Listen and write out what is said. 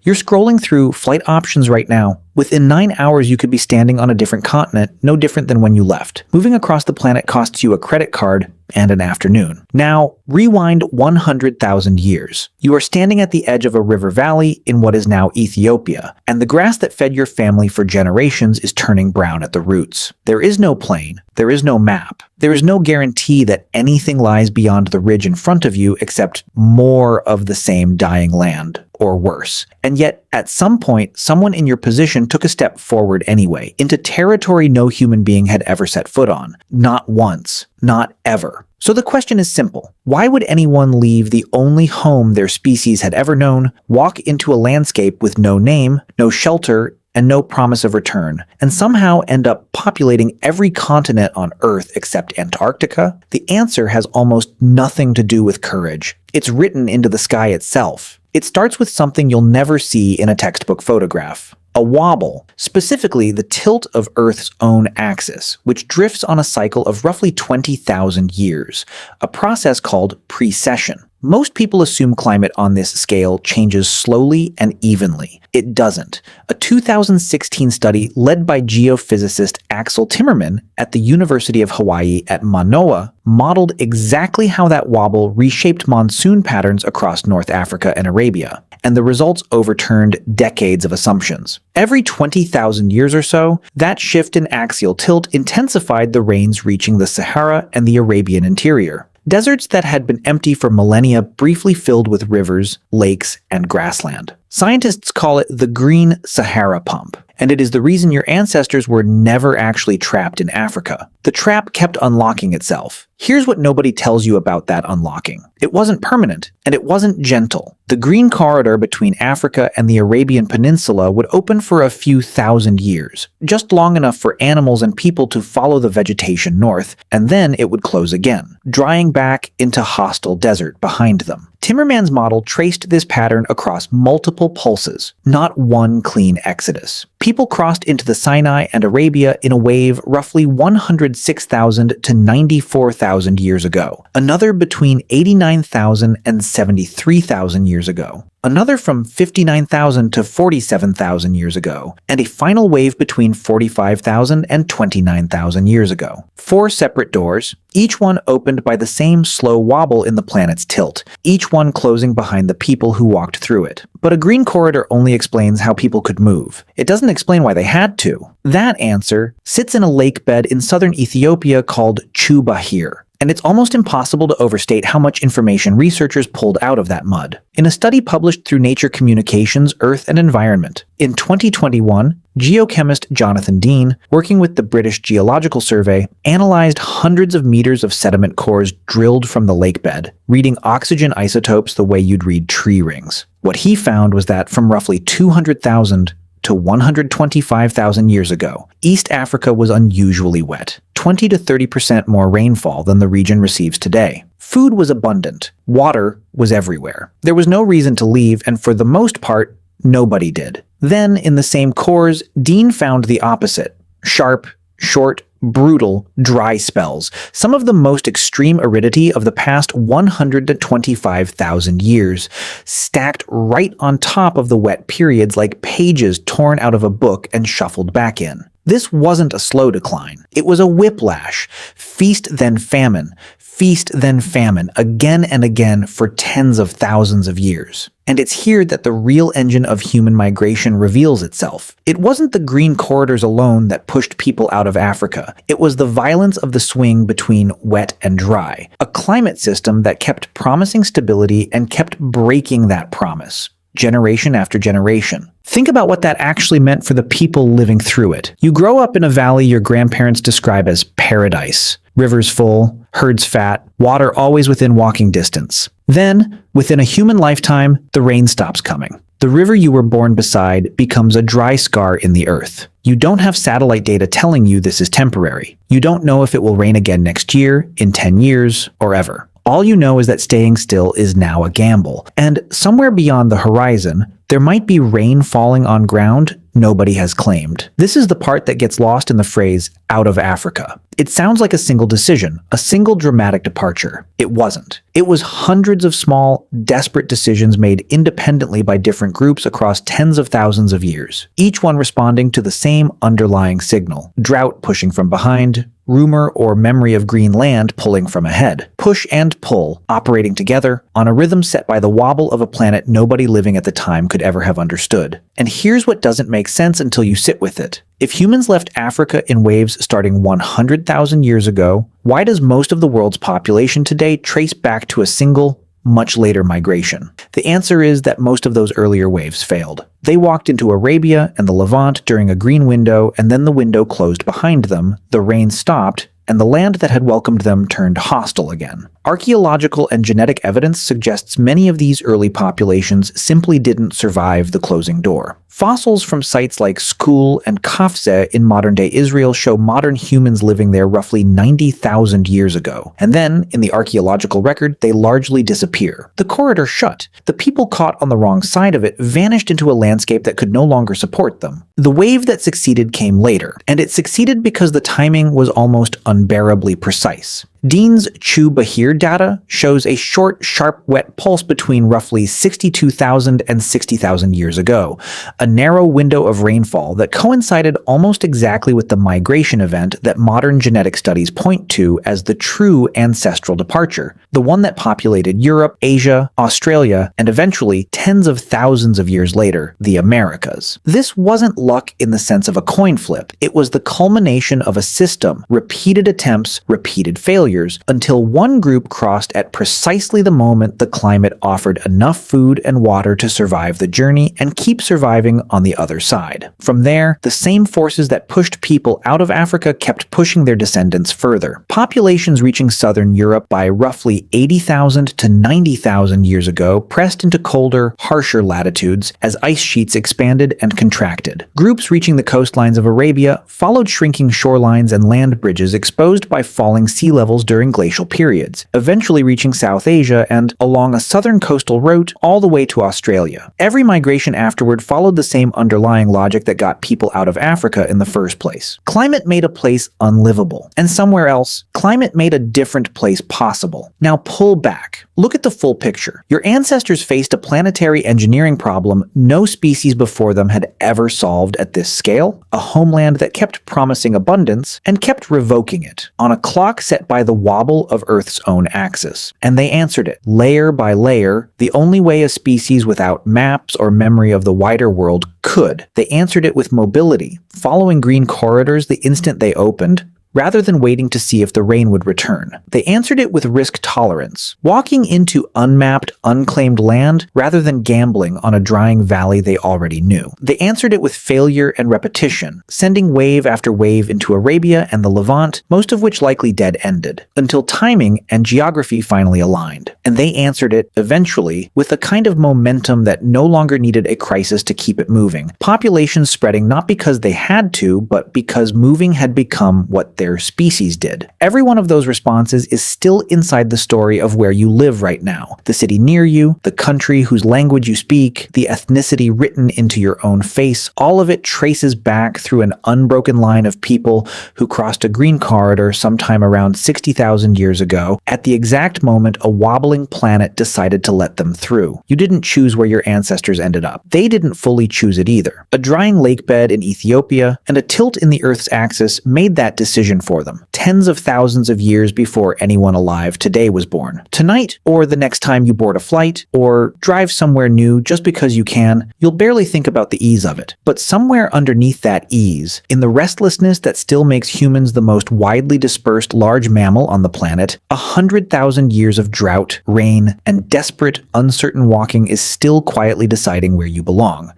You're scrolling through flight options right now. Within 9 hours, you could be standing on a different continent, no different than when you left. Moving across the planet costs you a credit card and an afternoon. Now, rewind 100,000 years. You are standing at the edge of a river valley in what is now Ethiopia, and the grass that fed your family for generations is turning brown at the roots. There is no plane. There is no map. There is no guarantee that anything lies beyond the ridge in front of you except more of the same dying land, or worse. And yet, at some point, someone in your position took a step forward anyway, into territory no human being had ever set foot on. Not once. Not ever. So the question is simple. Why would anyone leave the only home their species had ever known, walk into a landscape with no name, no shelter, and no promise of return, and somehow end up populating every continent on Earth except Antarctica? The answer has almost nothing to do with courage. It's written into the sky itself. It starts with something you'll never see in a textbook photograph. A wobble, specifically the tilt of Earth's own axis, which drifts on a cycle of roughly 20,000 years, a process called precession. Most people assume climate on this scale changes slowly and evenly. It doesn't. A 2016 study led by geophysicist Axel Timmerman at the University of Hawaii at Manoa modeled exactly how that wobble reshaped monsoon patterns across North Africa and Arabia, and the results overturned decades of assumptions. Every 20,000 years or so, that shift in axial tilt intensified the rains reaching the Sahara and the Arabian interior. Deserts that had been empty for millennia briefly filled with rivers, lakes, and grassland. Scientists call it the Green Sahara Pump, and it is the reason your ancestors were never actually trapped in Africa. The trap kept unlocking itself. Here's what nobody tells you about that unlocking. It wasn't permanent, and it wasn't gentle. The green corridor between Africa and the Arabian Peninsula would open for a few thousand years, just long enough for animals and people to follow the vegetation north, and then it would close again, drying back into hostile desert behind them. Timmerman's model traced this pattern across multiple pulses, not one clean exodus. People crossed into the Sinai and Arabia in a wave roughly 106,000 to 94,000 years ago, another between 89,000 and 73,000 years ago, another from 59,000 to 47,000 years ago, and a final wave between 45,000 and 29,000 years ago. 4 separate doors, each one opened by the same slow wobble in the planet's tilt, each one closing behind the people who walked through it. But a green corridor only explains how people could move. It doesn't explain why they had to. That answer sits in a lake bed in southern Ethiopia called Chew Bahir. And it's almost impossible to overstate how much information researchers pulled out of that mud. In a study published through Nature Communications, Earth and Environment, in 2021, geochemist Jonathan Dean, working with the British Geological Survey, analyzed hundreds of meters of sediment cores drilled from the lake bed, reading oxygen isotopes the way you'd read tree rings. What he found was that from roughly 200,000 to 125,000 years ago, East Africa was unusually wet, 20 to 30% more rainfall than the region receives today. Food was abundant. Water was everywhere. There was no reason to leave, and for the most part, nobody did. Then, in the same cores, Dean found the opposite. Sharp, short, brutal, dry spells, some of the most extreme aridity of the past 125,000 years, stacked right on top of the wet periods like pages torn out of a book and shuffled back in. This wasn't a slow decline. It was a whiplash. Feast then famine, again and again for tens of thousands of years. And it's here that the real engine of human migration reveals itself. It wasn't the green corridors alone that pushed people out of Africa. It was the violence of the swing between wet and dry, a climate system that kept promising stability and kept breaking that promise, generation after generation. Think about what that actually meant for the people living through it. You grow up in a valley your grandparents describe as paradise. Rivers full, herds fat, water always within walking distance. Then, within a human lifetime, the rain stops coming. The river you were born beside becomes a dry scar in the earth. You don't have satellite data telling you this is temporary. You don't know if it will rain again next year, in 10 years, or ever. All you know is that staying still is now a gamble. And somewhere beyond the horizon, there might be rain falling on ground nobody has claimed. This is the part that gets lost in the phrase, out of Africa. It sounds like a single decision, a single dramatic departure. It wasn't. It was hundreds of small, desperate decisions made independently by different groups across tens of thousands of years, each one responding to the same underlying signal: drought pushing from behind, rumor or memory of green land pulling from ahead. Push and pull, operating together, on a rhythm set by the wobble of a planet nobody living at the time could ever have understood. And here's what doesn't make sense until you sit with it. If humans left Africa in waves starting 100,000 years ago, why does most of the world's population today trace back to a single, much later migration? The answer is that most of those earlier waves failed. They walked into Arabia and the Levant during a green window, and then the window closed behind them, the rain stopped, and the land that had welcomed them turned hostile again. Archaeological and genetic evidence suggests many of these early populations simply didn't survive the closing door. Fossils from sites like Skul and Kafze in modern-day Israel show modern humans living there roughly 90,000 years ago. And then, in the archaeological record, they largely disappear. The corridor shut. The people caught on the wrong side of it vanished into a landscape that could no longer support them. The wave that succeeded came later, and it succeeded because the timing was almost unbearably precise. Dean's Chew Bahir data shows a short, sharp, wet pulse between roughly 62,000 and 60,000 years ago, a narrow window of rainfall that coincided almost exactly with the migration event that modern genetic studies point to as the true ancestral departure, the one that populated Europe, Asia, Australia, and eventually, tens of thousands of years later, the Americas. This wasn't luck in the sense of a coin flip. It was the culmination of a system, repeated attempts, repeated failures, until one group crossed at precisely the moment the climate offered enough food and water to survive the journey and keep surviving on the other side. From there, the same forces that pushed people out of Africa kept pushing their descendants further. Populations reaching southern Europe by roughly 80,000 to 90,000 years ago pressed into colder, harsher latitudes as ice sheets expanded and contracted. Groups reaching the coastlines of Arabia followed shrinking shorelines and land bridges exposed by falling sea levels during glacial periods, eventually reaching South Asia and, along a southern coastal route, all the way to Australia. Every migration afterward followed the same underlying logic that got people out of Africa in the first place. Climate made a place unlivable, and somewhere else, climate made a different place possible. Now pull back. Look at the full picture. Your ancestors faced a planetary engineering problem no species before them had ever solved at this scale, a homeland that kept promising abundance and kept revoking it, on a clock set by the wobble of Earth's own axis. And they answered it, layer by layer, the only way a species without maps or memory of the wider world could. They answered it with mobility, following green corridors the instant they opened, rather than waiting to see if the rain would return. They answered it with risk tolerance, walking into unmapped, unclaimed land rather than gambling on a drying valley they already knew. They answered it with failure and repetition, sending wave after wave into Arabia and the Levant, most of which likely dead-ended, until timing and geography finally aligned. And they answered it, eventually, with a kind of momentum that no longer needed a crisis to keep it moving. Populations spreading not because they had to, but because moving had become what their species did. Every one of those responses is still inside the story of where you live right now. The city near you, the country whose language you speak, the ethnicity written into your own face, all of it traces back through an unbroken line of people who crossed a green corridor sometime around 60,000 years ago, at the exact moment a wobbling planet decided to let them through. You didn't choose where your ancestors ended up. They didn't fully choose it either. A drying lake bed in Ethiopia and a tilt in the Earth's axis made that decision for them, tens of thousands of years before anyone alive today was born. Tonight, or the next time you board a flight, or drive somewhere new just because you can, you'll barely think about the ease of it. But somewhere underneath that ease, in the restlessness that still makes humans the most widely dispersed large mammal on the planet, 100,000 years of drought, rain, and desperate, uncertain walking is still quietly deciding where you belong.